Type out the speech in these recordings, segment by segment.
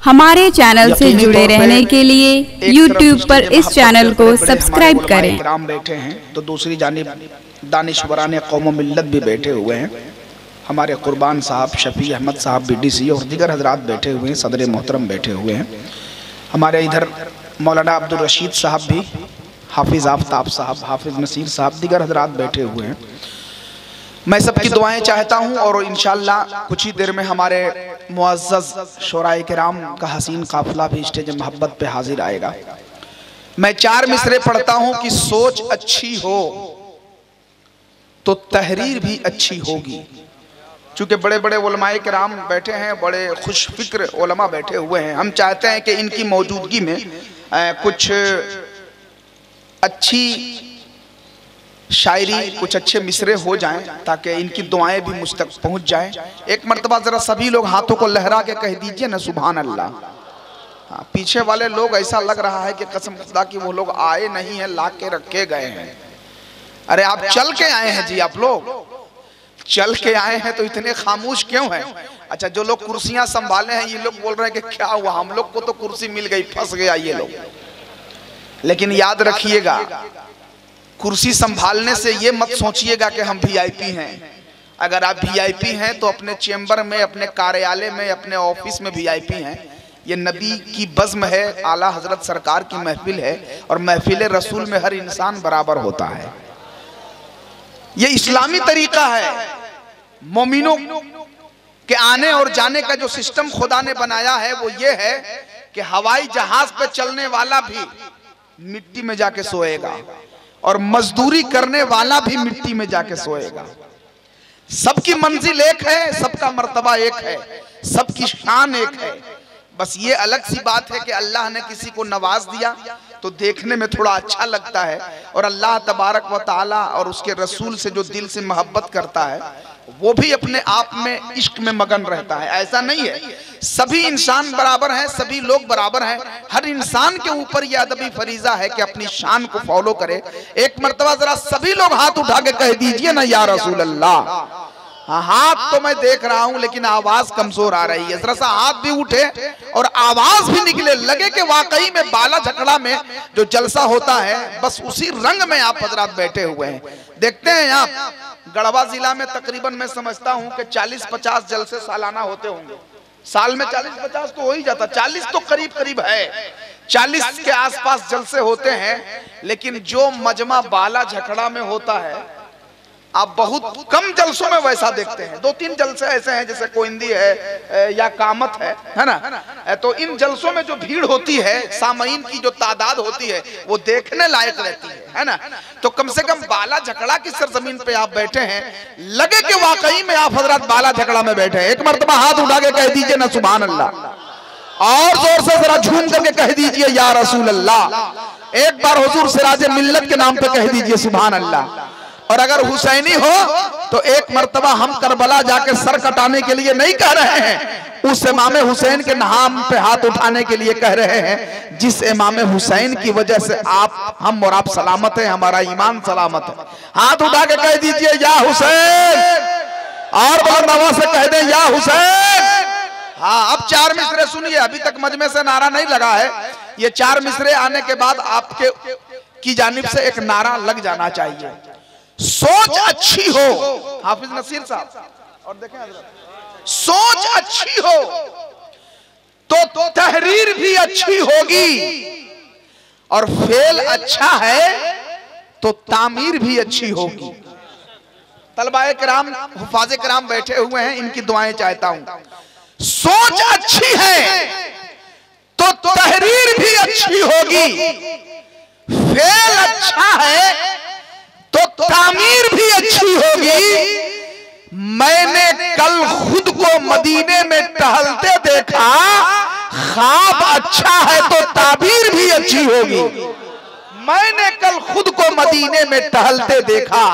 हमारे चैनल से जुड़े रहने के लिए YouTube पर इस चैनल को सब्सक्राइब करें। इकराम बैठे हैं तो दूसरी जानिब दानिशवरान कौम मिल्लत भी बैठे हुए हैं। हमारे कुर्बान साहब, शफी अहमद साहब BDC और दीगर हजरात बैठे हुए हैं, सदर मोहतरम बैठे हुए हैं। हमारे इधर मौलाना अब्दुल रशीद साहब भी, हाफिज़ आफ्ताब साहब, हाफिज़ नसीर साहब, दीगर हजरात बैठे हुए हैं। मैं सबकी दुआएं चाहता हूं और इंशाअल्लाह कुछ ही देर में हमारे मुअज़्ज़ज़ शोराए किराम का हसीन काफिला भी स्टेज मोहब्बत पे हाजिर आएगा। मैं 4 मिसरे पढ़ता हूं कि सोच अच्छी हो तो तहरीर भी अच्छी होगी। चूंकि बड़े बड़े उलमाए किराम बैठे हैं, बड़े खुश फिक्र उलमा बैठे हुए हैं, हम चाहते हैं कि इनकी मौजूदगी में कुछ अच्छी शायरी, कुछ अच्छे मिसरे हो जाएं ताकि इनकी दुआएं भी मुझ तक पहुंच जाएं। एक मर्तबा जरा सभी लोग हाथों को लहरा के कह दीजिए ना सुभान अल्लाह। हाँ, पीछे वाले लोग ऐसा लग रहा है कि कसम खुदा की वो लोग आए नहीं हैं, ला के रखे गए हैं। अरे आप चल के आए हैं जी, आप लोग चल के आए हैं तो इतने खामोश क्यों हैं? अच्छा, जो लोग कुर्सियां संभाले हैं ये लोग बोल रहे हैं कि क्या हुआ, हम लोग को तो कुर्सी मिल गई, फंस गया ये लोग। लेकिन याद रखिएगा, कुर्सी संभालने से ये मत सोचिएगा कि हम VIP हैं। अगर आप VIP हैं तो अपने चेंबर में, अपने कार्यालय में, अपने ऑफिस में VIP हैं। ये नबी की बज़्म है, आला हजरत सरकार की महफिल है और महफिल रसूल में हर इंसान बराबर होता है। ये इस्लामी तरीका है। मोमिनों के आने और जाने का जो सिस्टम खुदा ने बनाया है वो ये है कि हवाई जहाज पे चलने वाला भी मिट्टी में जाके सोएगा और मजदूरी करने वाला भी मिट्टी में जाके सोएगा। सबकी मंजिल एक है, सबका मर्तबा एक है, सबकी शान एक है। बस ये अलग सी बात है कि अल्लाह ने किसी को नवाज दिया तो देखने में थोड़ा अच्छा लगता है और अल्लाह तबारक व ताला और उसके रसूल से जो दिल से मोहब्बत करता है वो भी अपने आप में इश्क में मगन रहता है। ऐसा नहीं है, सभी इंसान बराबर हैं, सभी लोग बराबर हैं। हर इंसान के ऊपर यह अदबी फरीजा है कि अपनी शान को फॉलो करे। एक मर्तबा जरा सभी लोग हाथ उठा के कह दीजिए ना या रसूल अल्लाह। हाँ, हाथ तो मैं देख रहा हूं लेकिन आवाज कमजोर आ रही है। जरा सा हाथ भी उठे और आवाज भी निकले, लगे कि वाकई में बाला झकड़ा में जो जलसा होता है बस उसी रंग में आप हजरात बैठे हुए हैं। देखते हैं आप गढ़वा जिला में तकरीबन मैं समझता हूं कि 40-50 जलसे सालाना होते होंगे। साल में 40-50 तो हो ही जाता, 40 तो करीब करीब है, 40 के आसपास जलसे होते हैं। लेकिन जो मजमा बाला झकड़ा में होता है आप बहुत कम जलसों में वैसा देखते हैं। 2-3 जलसे ऐसे हैं जैसे कोइंदी है या कामत है ना। तो इन जलसों में जो भीड़ होती है, सामईन की जो तादाद होती है वो देखने लायक रहती है ना। तो कम से कम बाला झकड़ा की सरजमीन पे आप बैठे हैं, लगे कि वाकई में आप हजरत बाला झकड़ा में बैठे हैं। एक मर्तबा हाथ उठा के कह दीजिए ना सुभान अल्लाह और जोर से जरा झूम करके कह दीजिए या रसूल अल्लाह। एक बार हुजूर सिराज मिल्लत के नाम पे कह दीजिए सुभान अल्लाह। और अगर हुसैनी हो तो एक मर्तबा हम करबला जाके सर कटाने के लिए नहीं कह रहे हैं, उस इमाम हुसैन के नाम पे हाथ उठाने के लिए कह रहे हैं जिस इमाम हुसैन की वजह से हम और आप सलामत हैं, हमारा ईमान सलामत है। हाथ उठा के कह दीजिए या हुसैन और बुलंद आवाज से कह दें या हुसैन। हाँ, अब 4 मिसरे सुनिए, अभी तक मजमे से नारा नहीं लगा है। ये 4 मिसरे आने के बाद आपके की जानिब से एक नारा लग जाना चाहिए। सोच अच्छी हो, हाफिज नसीर साहब और देखें, सोच अच्छी हो तो तहरीर भी अच्छी होगी और फेल अच्छा है तो तामीर भी अच्छी होगी। तलबाए किराम, हुफाज़े किराम बैठे हुए हैं, इनकी दुआएं चाहता हूं। सोच अच्छी है तो तहरीर भी अच्छी होगी, फेल अच्छा है तो तामीर भी अच्छी होगी। मैंने कल खुद को मदीने में टहलते देखा, ख्वाब अच्छा है तो ताबीर भी अच्छी होगी। मैंने कल खुद को मदीने में टहलते देखा,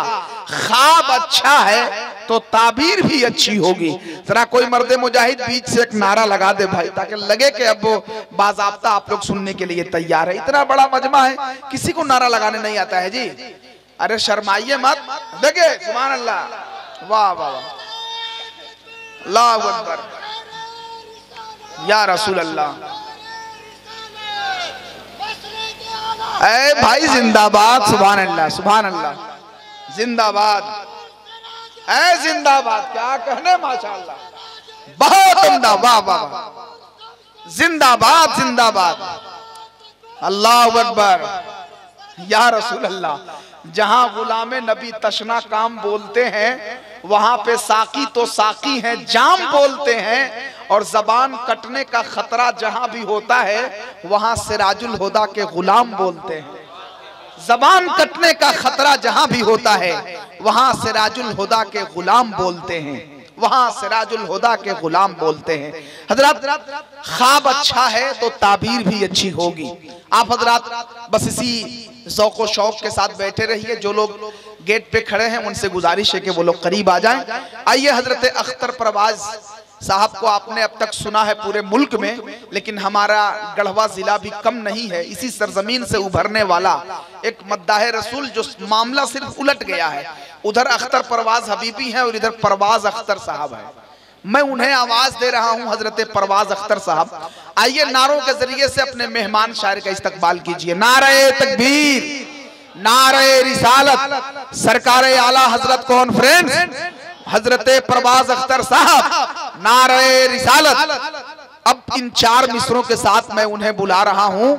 ख्वाब अच्छा है तो ताबीर भी अच्छी होगी। जरा कोई मर्दे मुजाहिद बीच से एक नारा लगा दे भाई, ताकि लगे कि अब बाज़ाब्ता आप लोग सुनने के लिए तैयार है। इतना बड़ा मजमा है, किसी को नारा लगाने नहीं आता है जी। अरे शर्माइए मत, देखे सुभान अल्लाह, वाह वाह वाह, अल्लाहु अकबर, या रसूल अल्लाह। ऐ भाई जिंदाबाद, सुभान अल्लाह, सुभान अल्लाह, जिंदाबाद, ऐ जिंदाबाद, क्या कहने, माशाअल्लाह, बहुत उम्दा, वाह वाह, जिंदाबाद जिंदाबाद, अल्लाह अकबर, या रसूल अल्लाह। जहां गुलामे नबी तशना काम बोलते हैं वहां पे साकी तो साकी हैं, जाम बोलते हैं, और जबान कटने का खतरा जहां भी होता है वहां सिराजुल हुदा के गुलाम बोलते हैं। जबान कटने का खतरा जहां भी होता है वहां सिराजुल हुदा के गुलाम बोलते हैं, वहां सिराजुल हुदा के गुलाम बोलते हैं। हजरत ख्वाब अच्छा है तो ताबीर भी अच्छी होगी। आप हजरत बस इसी ज़ौक़ शौक़ के साथ बैठे रहिए। जो लोग गेट पे खड़े हैं उनसे गुजारिश है कि वो लोग करीब आ जाएं। आइए, हजरत अख्तर परवाज साहब को आपने अब तक सुना है पूरे मुल्क में, लेकिन हमारा गढ़वा जिला भी कम नहीं है। इसी सरजमीन से उभरने वाला एक मद्दाह रसूल, जो मामला सिर्फ उलट गया है। उधर अख्तर परवाज हबीबी हैं और इधर परवाज अख्तर साहब है। मैं उन्हें आवाज दे रहा हूं, हजरत परवाज अख्तर साहब। आइए नारों के जरिए से अपने मेहमान शायर का इस्तकबाल कीजिए। नारे तकबीर, नारे रिसालत, सरकार आला हजरत कॉन्फ्रेंस हजरत परवाज अख्तर साहब, नारे रिसालत। अब इन चार मिसरों के साथ मैं उन्हें बुला रहा हूं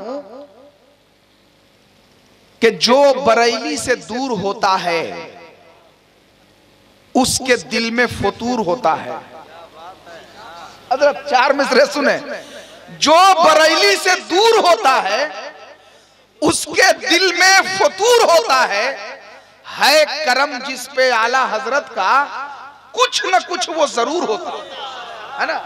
कि जो बरेली से दूर होता है उसके दिल में फतूर होता है। हजरत चार मिसरे सुने। जो बरेली से दूर होता है उसके दिल में फतूर होता है करम जिस पे आला हजरत का कुछ न कुछ वो जरूर होता है ना।